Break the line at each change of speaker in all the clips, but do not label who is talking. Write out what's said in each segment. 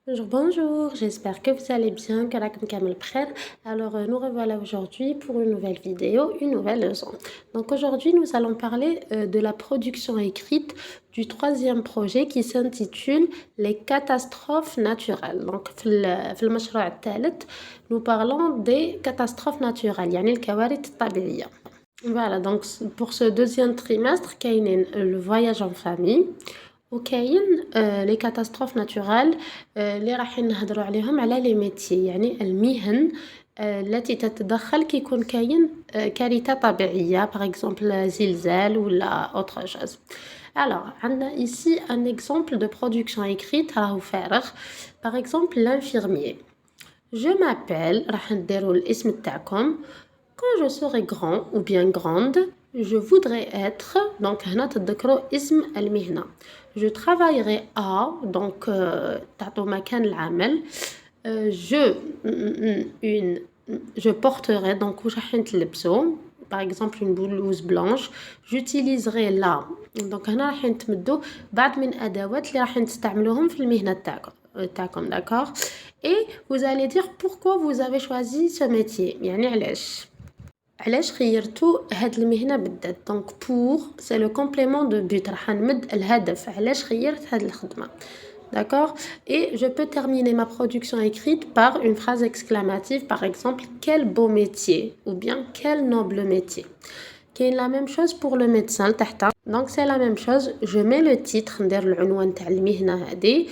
Bonjour, j'espère que vous allez bien, que la kamel bkhair. Alors, nous revoilà aujourd'hui pour une nouvelle vidéo, une nouvelle leçon. Donc, aujourd'hui, nous allons parler de la production écrite du troisième projet qui s'intitule Les catastrophes naturelles. Donc, في المشروع الثالث, nous parlons des catastrophes naturelles, يعني الكوارث الطبيعية. Voilà, donc pour ce deuxième trimestre, كاينين le voyage en famille. وكاين لي كاتاستروف ناتورال اللي راح نهضروا عليهم على لي ميتي يعني المهن التي تتدخل كي يكون كاين كارثه طبيعيه باغ اكزومبل زلزال ولا اوتر شوز. Alors, on a ici un exemple de production écrite راهو فارغ. Par exemple, l'infirmier. Je m'appelle, راح نديروا الاسم تاعكم. Quand je serai grand ou bien grande, je voudrais être, donc هنا تذكروا اسم المهنة. Je travaillerai à, donc تعطوا مكان العمل. Je porterai, donc واش راح نتلبسوا. Par exemple une blouse blanche. J'utiliserai la. Donc هنا راح نتمدوا بعض من أدوات اللي راح نستعملوهم في المهنة تاعكم, d'accord. Et vous allez dire pourquoi vous avez choisi ce métier. يعني علاش خيرتو هاد المهنة بالذات. donc pour c'est le complément de but راح نمد الهدف علاش خيرت هاد الخدمة. D'accord. Et je peux terminer ma production écrite par une phrase exclamative, par exemple quel beau métier ou bien quel noble métier. كاين la même chose pour le médecin تحت. donc c'est la même chose, je mets le titre ندير العنوان تاع المهنة هذه.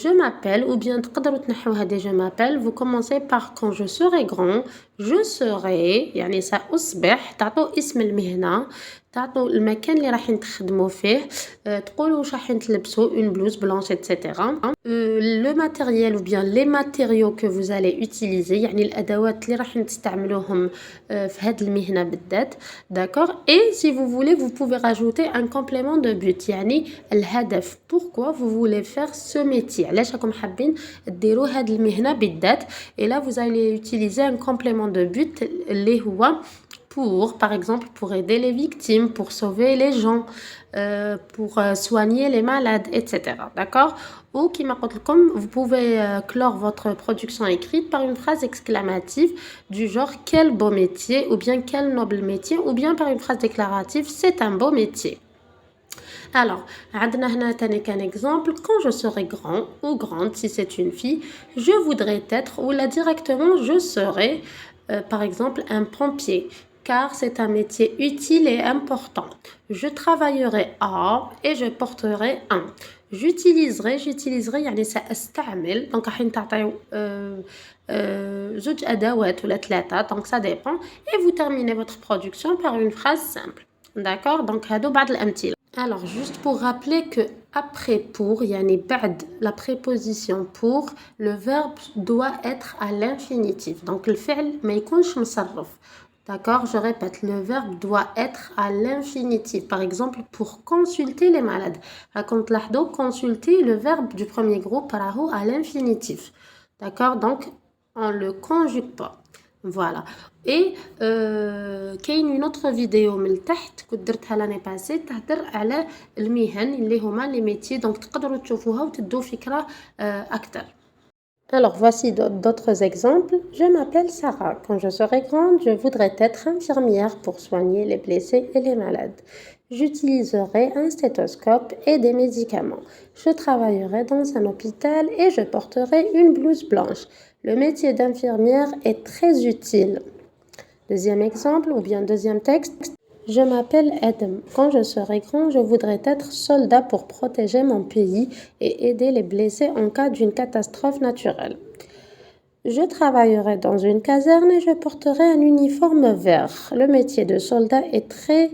Je m'appelle ou bien تقدروا تنحوا هذه je m'appelle. vous commencez par quand je serai grand, je serai يعني سأصبح. تعطوا اسم المهنة, تعطوا المكان اللي راح نخدموا فيه, تقولوا واش راح نلبسوا une blouse blanche etc. le matériel ou bien les matériaux que vous allez utiliser يعني الأدوات اللي راح نستعملوهم في هذه المهنة بالذات. d'accord. et si vous voulez vous pouvez rajouter un complément de but يعني الهدف pourquoi vous voulez faire ce métier علاش راكم حابين ديروا هذه المهنة بالذات. et là vous allez utiliser un complément de but اللي هو pour, par exemple, pour aider les victimes, pour sauver les gens, pour soigner les malades, etc. D'accord. Ou, comme vous pouvez clore votre production écrite par une phrase exclamative du genre « Quel beau métier » ou bien « Quel noble métier » ou bien par une phrase déclarative « C'est un beau métier ». Alors, عندنا هنا تاني كان exemple. Quand je serai grand ou grande, si c'est une fille, je voudrais être, ou là directement, je serai, par exemple, un pompier. Car c'est un métier utile et important. Je travaillerai à et je porterai un. j'utiliserai يعني سأستعمل. donc راح نعطيو زوج أدوات ولا ثلاثة, donc ça dépend. et vous terminez votre production par une phrase simple. d'accord. donc هادو بعض الأمثلة. alors juste pour rappeler que après pour يعني بعد la préposition pour, le verbe doit être à l'infinitif. donc الفعل ما يكونش مصرف. d'accord. je répète, le verbe doit être à l'infinitif. par exemple pour consulter les malades. راكم تلاحظوا consulter, le verbe du premier groupe راهو à l'infinitif. d'accord. donc on le conjugue pas. voilà. et كاين une autre vidéo من تحت كنت درتها l'année passée تهدر على المهن اللي هما les métiers. donc تقدروا تشوفوها وتدوا فكرة أكتر. Alors, voici d'autres exemples. Je m'appelle Sarah. Quand je serai grande, je voudrais être infirmière pour soigner les blessés et les malades. J'utiliserai un stéthoscope et des médicaments. Je travaillerai dans un hôpital et je porterai une blouse blanche. Le métier d'infirmière est très utile. Deuxième exemple ou bien deuxième texte. Je m'appelle Adam. Quand je serai grand, je voudrais être soldat pour protéger mon pays et aider les blessés en cas d'une catastrophe naturelle. Je travaillerai dans une caserne et je porterai un uniforme vert. Le métier de soldat est très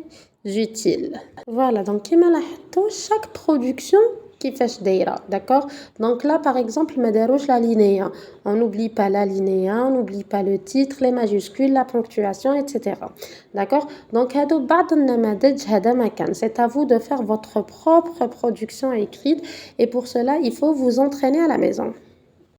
utile. Voilà, donc كما لاحظتوا chaque production كيفاش دايره. d'accord. donc là par exemple ما داروش la linéa. on n'oublie pas la linéa, on n'oublie pas le titre, les majuscules, la ponctuation, etc. d'accord. donc هادو بعض النماذج هذا ما كان. c'est à vous de faire votre propre production écrite et pour cela il faut vous entraîner à la maison.